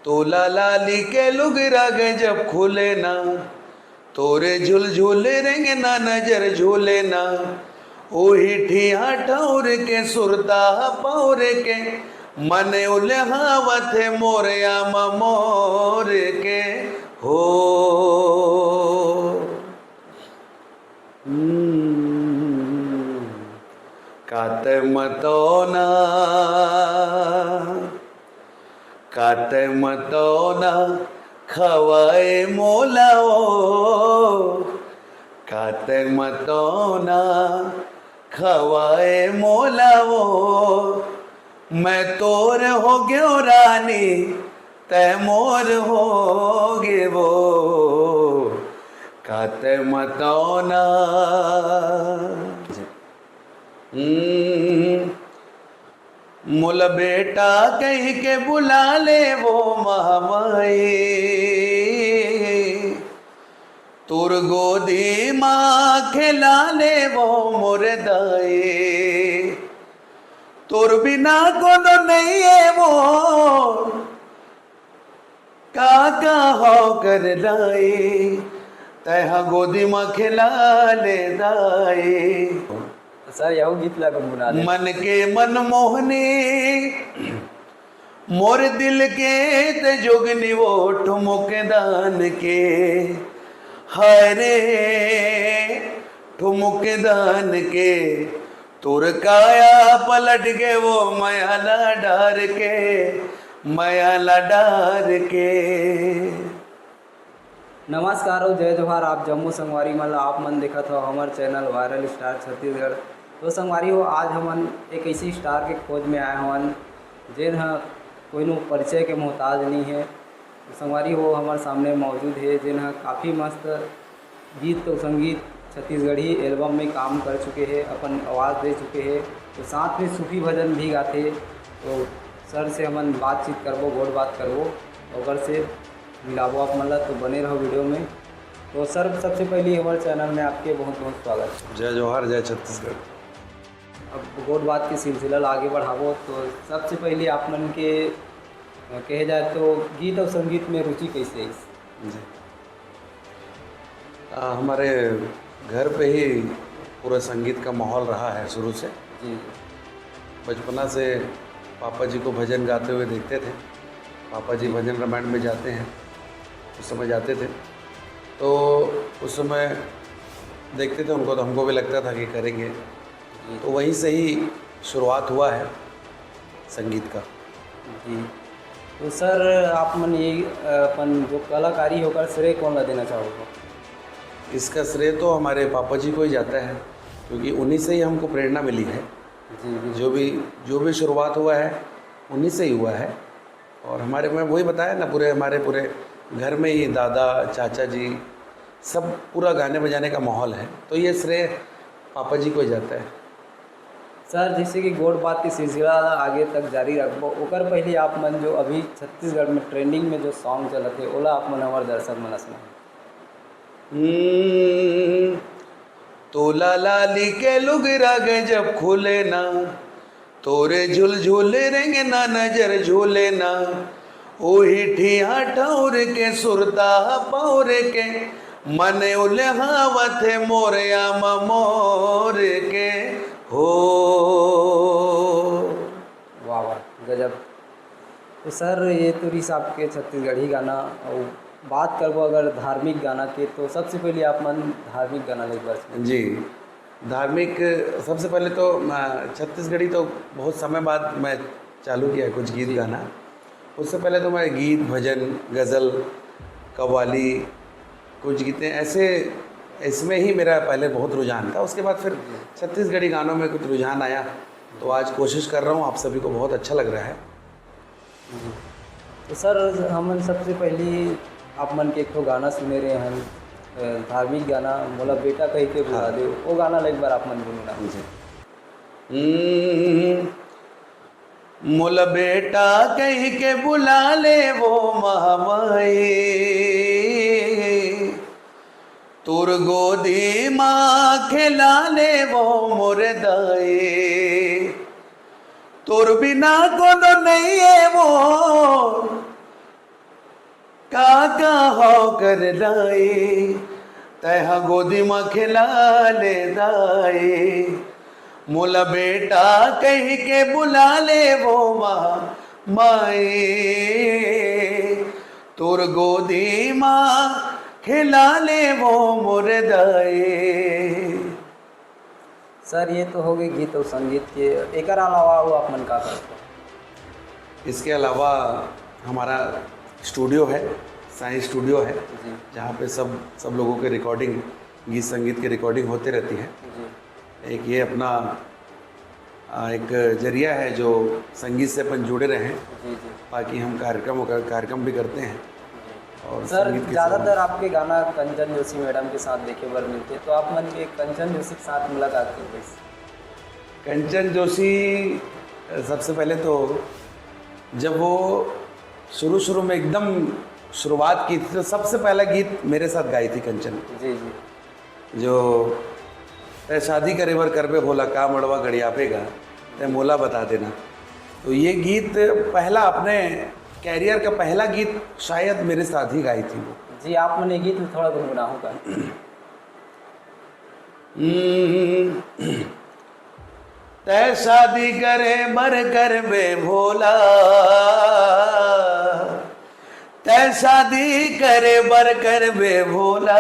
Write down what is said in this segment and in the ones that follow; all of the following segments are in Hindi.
तोला लाली के लुगरा गए जब खुले ना, तोरे झुल झुल रेंगे ना नजर झूले ना। ओही ठिया ठौर के सुरता पौर के, मने उल्हावत मोरया मोर के हो। कात मतोना कात मतोना खवाए मोलाओ, कात मतोना खवाए मोलाओ। मैं तोर हो गयो रानी तै मोर हो गे वो, कात मतोना। मुल बेटा कह के बुला ले वो महामाई, तुर गोदी माँ खिला ले वो मुर्दाई। तुर बिना को नहीं है वो काका हो कर दाई, तह गोदी माँ खिला ले दाई। सर यह गीत लगा बुना दे। मन के मन मोहनी मोर दिल के ते जोगनी वो ठुमुक दान के, हाय रे ठुमुक दान के। तुर काया पलट के वो मयाला डार के, मयाला डार के। नमस्कार और जय जोहार। आप जम्मू संगवारी मतलब आप मन देखा था हमारे चैनल वायरल स्टार छत्तीसगढ़। तो संगवारी हो आज हमन एक ऐसी स्टार के खोज में आए हवन जिन कोई नो परिचय के मोहताज नहीं है। तो संगवारी हो हमारे सामने मौजूद है जिन काफ़ी मस्त गीत तो संगीत छत्तीसगढ़ी एल्बम में काम कर चुके हैं, अपन आवाज़ दे चुके हैं। तो साथ में सूफी भजन भी गाते। तो सर से हमन बातचीत करबो, गोड़ बात करबो और से मिलाबो आप मतलब। तो बने रहो वीडियो में। तो सर सबसे पहले हमारे चैनल में आपके बहुत बहुत स्वागत। जय जोहार, जय छत्तीसगढ़। अब गोड़ बात के सिलसिला आगे बढ़ाबो तो सबसे पहले आप मन के कहे जाए तो गीत और संगीत में रुचि कैसे है? जी हमारे घर पे ही पूरा संगीत का माहौल रहा है शुरू से। जी बचपना से पापा जी को भजन गाते हुए देखते थे। पापा जी भजन रामायण में जाते हैं, उस समय जाते थे। तो उस समय देखते थे उनको, तो हमको भी लगता था कि करेंगे। तो वहीं से ही शुरुआत हुआ है संगीत का। जी। तो सर आप मन ये अपन जो कलाकारी होकर श्रेय कौन ला देना चाहोगे? इसका श्रेय तो हमारे पापा जी को ही जाता है, क्योंकि उन्हीं से ही हमको प्रेरणा मिली है। जी जो भी शुरुआत हुआ है उन्हीं से ही हुआ है। और हमारे में वही बताया ना, हमारे पूरे घर में ही दादा चाचा जी सब पूरा गाने बजाने का माहौल है। तो ये श्रेय पापा जी को ही जाता है। सर जैसे कि गोड़ बात की सिलसिला आगे तक जारी रखबो, ओकर पहले आप मन जो अभी छत्तीसगढ़ में ट्रेंडिंग में जो सॉन्ग चलते ओला आप मन हमारे दर्शक मन सुना। तोला लाली के लुगरा गए जब खुले ना, तोरे झुल झुल रेंगे ना नजर झूले ना। ओही ठिया ठौर के सुरता पौर के, मने उल्हावत मोरया मोर के हो। वाह वाह गजब। तो सर ये तो हिसाब के छत्तीसगढ़ी गाना। और बात करबो अगर धार्मिक गाना के, तो सबसे पहले आप मन धार्मिक गाना ले बस। जी धार्मिक सबसे पहले तो छत्तीसगढ़ी तो बहुत समय बाद मैं चालू किया कुछ गीत गाना। उससे पहले तो मैं गीत भजन गज़ल कव्वाली कुछ गीतें ऐसे इसमें ही मेरा पहले बहुत रुझान था। उसके बाद फिर छत्तीसगढ़ी गानों में कुछ रुझान आया, तो आज कोशिश कर रहा हूँ। आप सभी को बहुत अच्छा लग रहा है। तो सर हमन सबसे पहले आप मन के एक तो गाना सुने रहे हैं धार्मिक गाना मोला बेटा कह के बुला दे, वो गाना एक बार आप मन गुनगुना। मोला बेटा कह के बुला ले वो महामाई, तुर गोदी माँ खिला ले वो मुर्दाई। तुर बिना को नहीं है वो काका हो कर लाए, तह गोदी में खिला ले दाए, मोला बेटा कह के बुला ले वो माँ माए, तोर गोदी माँ खिला ले वो मोरे दाए। सर ये तो हो गए गीत और संगीत के, एक अलावा वो आप मन का करते हो? इसके अलावा हमारा स्टूडियो है, साइंस स्टूडियो है, जी जहाँ पे सब लोगों के रिकॉर्डिंग, गीत संगीत की रिकॉर्डिंग होती रहती है। जी एक ये अपना एक जरिया है जो संगीत से अपन जुड़े रहे हैं, जी जी बाकी हम कार्यक्रम भी करते हैं। और सर संगीत के ज़्यादातर आपके गाना कंचन जोशी मैडम के साथ देखे बर मिलते हैं, तो आप मन के कंचन जोशी के साथ मुलाकात की कैसे? कंचन जोशी सबसे पहले तो जब वो शुरू में एकदम शुरुआत की थी तो सबसे पहला गीत मेरे साथ गाई थी कंचन, जी जी जो तय शादी करे बर करबे भोला का मड़वा गड़िया पेगा तय मोला बता देना। तो ये गीत पहला अपने कैरियर का पहला गीत शायद मेरे साथ ही गाई थी वो। जी आप मन ये गीत में थोड़ा गुनगुनाऊँ का? तय शादी करे बर करबे भोला, तय शादी करे बर करबे भोला,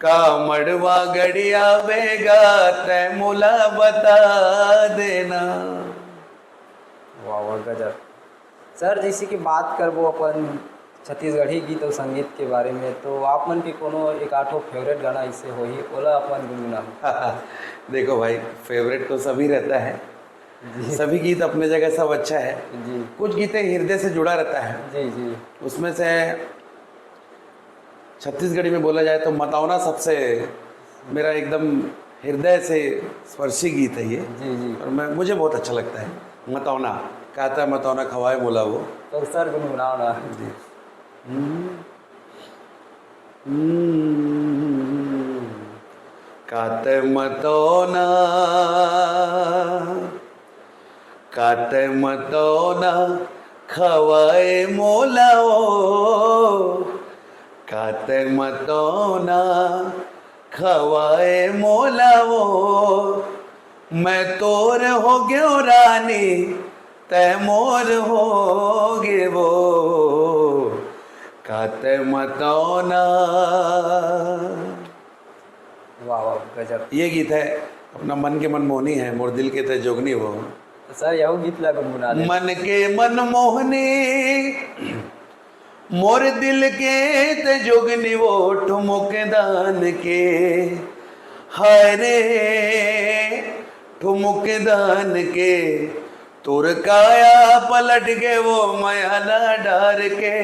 का मड़वा गड़िया बेगा तय मोला बता देना। वाह वाह गजब। सर जैसे कि बात करबो अपन छत्तीसगढ़ी गीत और संगीत के बारे में, तो आप मन के कोनो एक आठो फेवरेट गाना ऐसे हो ही ओला अपन गुनगुनाऊँ? देखो भाई, फेवरेट तो सभी रहता है, जी सभी गीत अपने जगह सब अच्छा है। जी कुछ गीतें हृदय से जुड़ा रहता है, जी जी उसमें से छत्तीसगढ़ी में बोला जाए तो मतौना सबसे मेरा एकदम हृदय से स्पर्शी गीत है ये। जी जी और मुझे बहुत अच्छा लगता है मतौना, कहता है मतौना खवाए मोला वो। तो सर गुनगुनाओ ना। जी। काते मतौना, काते मतौना खवाए मोला ओ, काते मतौना खवाए मोला वो, मैं तोर हो गयो रानी तय मोर हो गे वो, काते मतौना। वाह वाह गजब। ये गीत है अपना मन के मनमोहनी है, मोर दिल के तय जोगनी वो। तो सर यह गीत ला गुनगुना दे। मन के मनमोहनी मोर दिल के ते जोगनी वो, ठुमुके दान के हाय रे ठुमुके दान के, तुर काया पलट के वो मयाला डार के,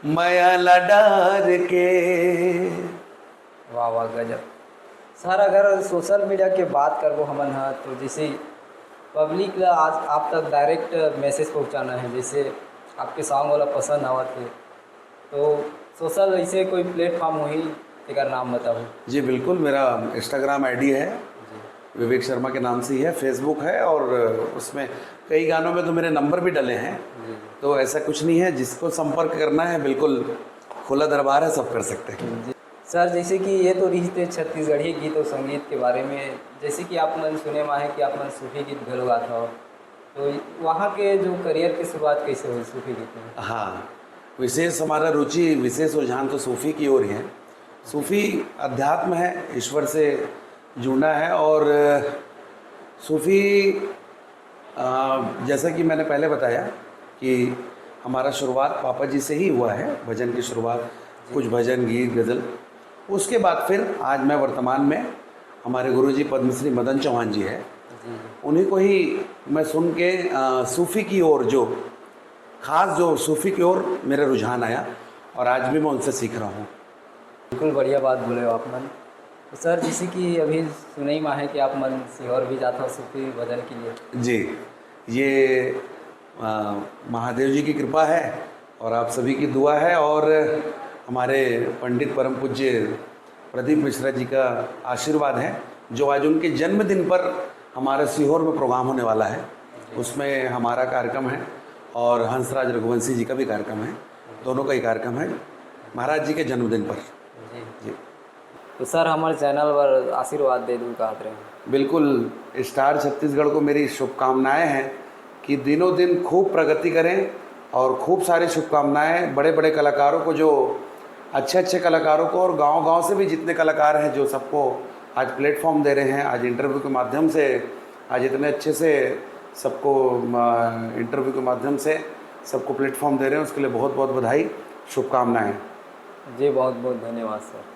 मयाला डार के। वाह वाह गजब। सर अगर सोशल मीडिया के बात करबो हमन हा, तो जैसे पब्लिक ला आज आप तक डायरेक्ट मैसेज पहुंचाना है, जैसे आपके सॉन्ग वाला पसंद आवत है, तो सोशल ऐसे कोई प्लेटफॉर्म हो ही एक नाम बताओ? जी बिल्कुल, मेरा इंस्टाग्राम आईडी है, विवेक शर्मा के नाम से ही है, फेसबुक है, और उसमें कई गानों में तो मेरे नंबर भी डले हैं। तो ऐसा कुछ नहीं है, जिसको संपर्क करना है बिल्कुल खुला दरबार है, सब कर सकते हैं। सर जैसे कि ये तो रही थे छत्तीसगढ़ी गीत और संगीत के बारे में, जैसे कि आप मन सुने में है कि आप मन सूफी गीत घलो गाता हो, तो वहाँ के जो करियर की शुरुआत कैसे हुई सूफी गीत में? हाँ, विशेष हमारा रुचि, विशेष रुझान तो सूफ़ी की ओर ही है। सूफ़ी अध्यात्म है, ईश्वर से जुड़ना है। और सूफ़ी जैसा कि मैंने पहले बताया कि हमारा शुरुआत पापा जी से ही हुआ है, भजन की शुरुआत, कुछ भजन गीत गज़ल। उसके बाद फिर आज मैं वर्तमान में हमारे गुरुजी पद्मश्री मदन चौहान जी है, उन्हीं को ही मैं सुन के सूफ़ी की ओर, जो ख़ास जो सूफ़ी की ओर मेरा रुझान आया, और आज भी मैं उनसे सीख रहा हूँ। बिल्कुल बढ़िया बात बोले हो आप मन। तो सर जैसे कि अभी सुनई में है कि आप मन सीहोर भी जाता हो सूफी भजन के लिए। जी, ये महादेव जी की कृपा है और आप सभी की दुआ है, और हमारे पंडित परम पूज्य प्रदीप मिश्रा जी का आशीर्वाद है, जो आज उनके जन्मदिन पर हमारे सीहोर में प्रोग्राम होने वाला है। उसमें हमारा कार्यक्रम है और हंसराज रघुवंशी जी का भी कार्यक्रम है। दोनों का ही कार्यक्रम है महाराज जी के जन्मदिन पर। जी जी तो सर हमारे चैनल पर आशीर्वाद दे दूँ कहत रहे। बिल्कुल, स्टार छत्तीसगढ़ को मेरी शुभकामनाएं हैं कि दिनों दिन खूब प्रगति करें और खूब सारी शुभकामनाएं बड़े बड़े कलाकारों को, जो अच्छे अच्छे कलाकारों को, और गांव-गांव से भी जितने कलाकार हैं जो सबको आज प्लेटफॉर्म दे रहे हैं, आज इंटरव्यू के माध्यम से, आज इतने अच्छे से सबको इंटरव्यू के माध्यम से सबको प्लेटफॉर्म दे रहे हैं, उसके लिए बहुत बहुत बधाई, शुभकामनाएं। जी बहुत बहुत धन्यवाद सर।